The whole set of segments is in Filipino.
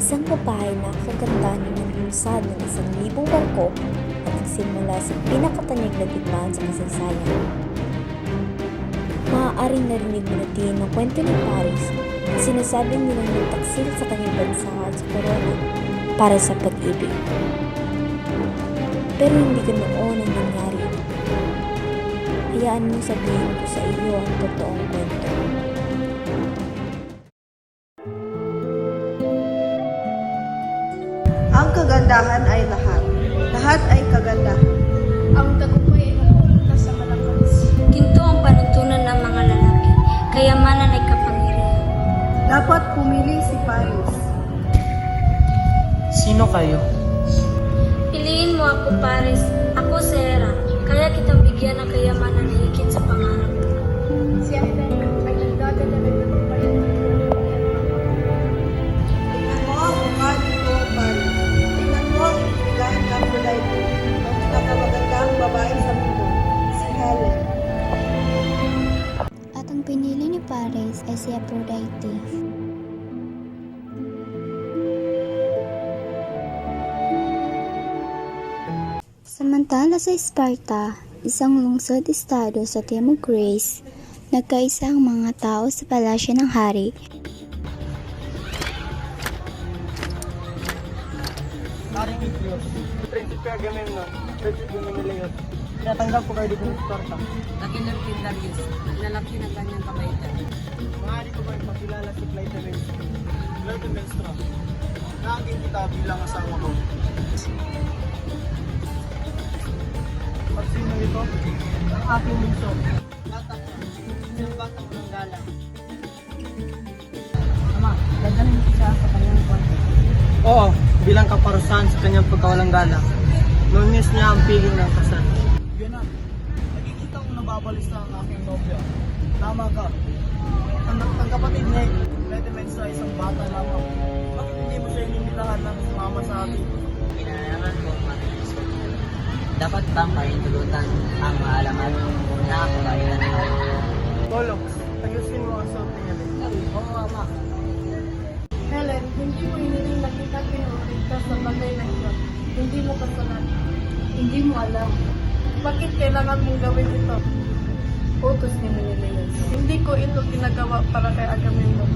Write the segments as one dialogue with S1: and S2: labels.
S1: Isang babae na kaganda na naglusad ng 1,000 barko at nagsimula sa pinakatanyag na digmaan sa kasaysayan. Maaaring narinig mo na din ang kwento ni Paris na sinasabing nilang nagtaksil sa kanyang bansa at sa korona para sa pag-ibig. Pero hindi ganoon ang nangyari. Hayaan mo sabihin ko sa iyo ang totoong kwento.
S2: Ang kagandahan ay lahat. Lahat ay kagandahan.
S3: Ang tagumpay ay napupunta sa malakas.
S4: Ginto ang panuntunan ng mga lalaki, kayamanan ay kapangyarihan.
S2: Dapat pumili si Paris.
S5: Sino kayo?
S4: Piliin mo ako, Paris. Ako, Sarah. Kaya kitang bigyan ng kayamanan na higit sa pangarap.
S3: Si Aiden ay nagdadala ng tagumpay at
S2: Tingnan mo ang mukha nito, Paris. Tingnan mo ang ibiglahan ng Aphrodite. Ang pinakamagandang babae sa mundo, si Helen.
S6: At ang pinili ni Paris ay si Aphrodite. Samantala sa Sparta, isang lungsod-estado sa Timog Greece, nagkaisa ang mga tao sa palasyo ng hari.
S5: Maring Ipios, Prinsipe Agamemnon, Prinsipe Menelaos. Tinatanggap ko kayo dito ng Sparta.
S7: Nakinor kay Darius, lalaki ng kanyang kabaitan.
S5: Maaari ko ba ipakilala si Clytemnestra? Clytemnestra, naging kita bilang asawa ko. At sino ito? Ang aking bunso. Batang, isang batang ng galang.
S7: Ama, dadalhin ko siya sa kanyang kwarto.
S5: Oo, bilang kaparusahan sa kanyang pagkawalang galang. Lumis niya ang piling ng kasal. Yan na, nakikita kong nababalista ang aking nobya. Tama ka. Ang kapatid niya, Clytemnestra ay isang bata lamang. Bakit hindi mo siya inimilahan ng sumama sa atin?
S7: Pinanayaman ko ang aking gusto. Dapat bang paintulutan ang maalaman na kabayan ng
S5: Tolox, ayusin mo ang suot niya.
S7: Oo, ama.
S3: Helen, hindi mo hiniling na kita pinuuligtas sa bagay na ito. Hindi mo kasalanan. Hindi mo alam. Bakit kailangan mong gawin ito? Utos ni Menelaos. Hindi ko ito ginagawa para kay Agamemnon.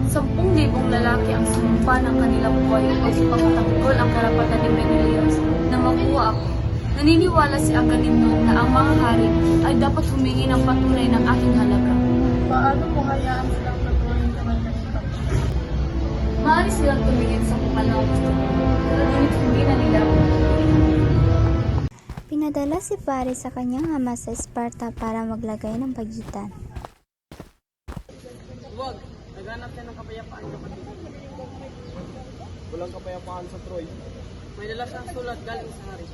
S8: 10,000 lalaki ang sumumpa ng kanilang buhay upang ipagtanggol ang karapatan ni Menelaos na makuha ako. Naniniwala si Agamemnon na ang mga hari ay dapat humingi ng patunay ng aking halaga.
S3: Paano mo hayaan silang patuloy ka ng ganito?
S8: Maaari silang tumingin sa kung ano ang gusto ko, pero ngunit hindi na nila ako.
S6: Pinadala si Paris sa kanyang ama sa Sparta para maglagay ng pagitan.
S5: Huwag, naghanap siya ng kapayapaan kapatid. Walang kapayapaan sa Troy. May dala siyang sulat galing sa hari.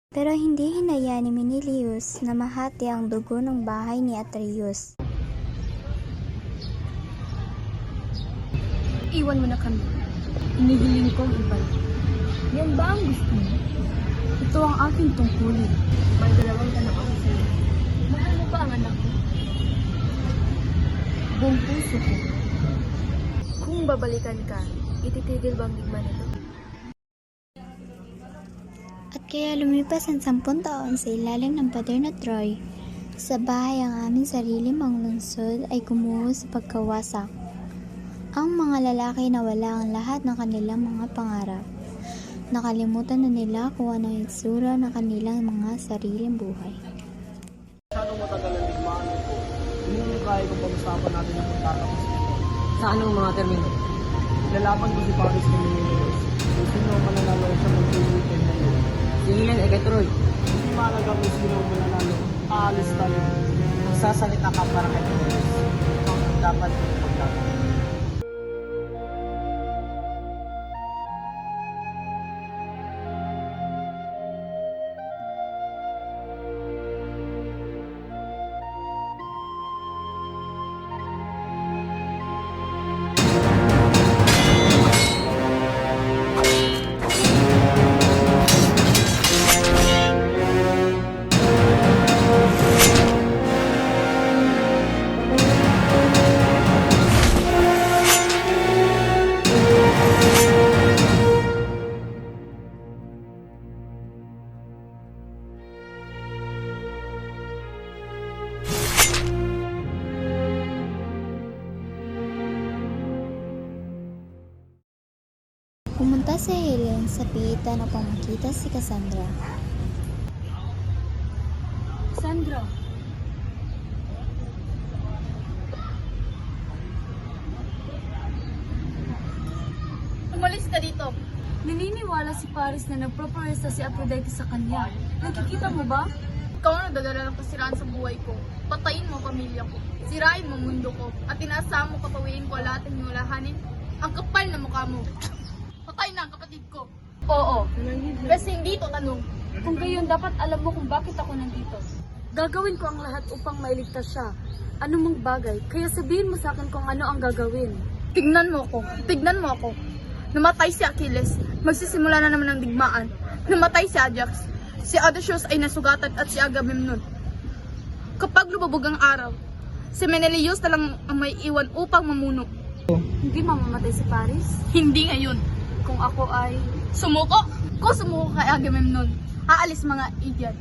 S6: Pero hindi hinaya ni Menelaos na mahati ang dugo ng bahay ni Atreus.
S8: Iwan mo na kami. Inihiling kong ibalik. Yan ba ang gusto mo? Ito ang aking tungkulin.
S3: May dalawang anak ako sa'yo.
S8: Mahal mo ba ang anak ko?
S3: Buong puso ko. Kung babalikan ka, ititigil ba ang digma nito?
S6: At kaya lumipas ang 10 taon sa ilalim ng pader na Troy, sa bahay ang aming sarili mang lungsod ay gumuho sa pagkawasak. Ang mga lalaki nawala ang lahat ng kanilang mga pangarap. Nakalimutan na nila kung ano ang itsura ng kanilang mga sariling buhay.
S5: Masyadong matagal ang digmaan ito. Hindi mo kaya kung pag-usapan natin ang pagtatapos nito.
S7: Sa anong mga termino?
S5: Lalaban ko si Paris kay Menelaos. Kung sino ang mananalo siya magtulong kay Menelaos.
S7: Si Helen ay kay Troy.
S5: Hindi mahalaga kung sino ang mananalo. Aalis tayo.
S7: Magsasalita ka para kay Menelaos. Ang dapat pagdapat.
S6: si Helen sa piitan upang makita si Cassandra.
S8: Sandra,
S3: Umalis ka dito.
S8: naniniwala si Paris na nagproporesta si Aphrodite sa kanya. Nakikita mo ba?
S3: Ikaw ang nagdadala ng kasiraan sa buhay ko. Patayin mo ang pamilya ko. Sirain mo ang mundo ko. At inaasahan mo kapawiin ko lahat ng nulahanin. Ang kapal na mukha mo. Patay na ang kapatid ko. Oo. Kasi hindi ito tanong.
S8: Kung gayon, dapat alam mo kung bakit ako nandito. Gagawin ko ang lahat upang mailigtas siya. Ano mang bagay, kaya sabihin mo sa akin kung ano ang gagawin.
S3: Tignan mo ako. Tignan mo ako. Namatay si Achilles. Magsisimula na naman ang digmaan. Namatay si Ajax. Si Odysseus ay nasugatan at si Agamemnon. Kapag lumabog ang araw, si Menelaus na lang ang may iwan upang mamuno.
S8: Hindi mamamatay si Paris?
S3: Hindi ngayon.
S8: Kung ako ay...
S3: Sumuko! Kung sumuko kay Agamemnon, aalis mga idiot.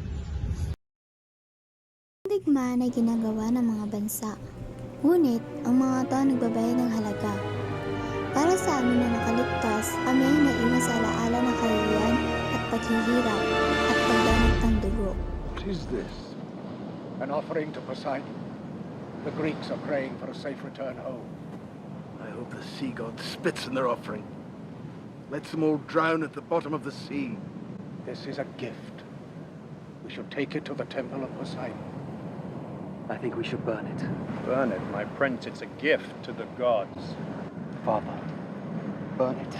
S6: Ang digmaan ay ginagawa ng mga bansa. Ngunit, ang mga ito ang nagbabayad ng halaga. Para sa amin na nakaligtas, kami ay naiwan sa alaala ng kahihiyan at paghihirap at pagdanag ng dugo.
S9: What is this? An offering to Poseidon? The Greeks are praying for a safe return home. I hope the sea god spits in their offering. Lets them all drown at the bottom of the sea. This is a gift. We should take it to the temple of Poseidon.
S10: I think we should burn it.
S11: Burn it, my prince. It's a gift to the gods.
S10: Father, burn it.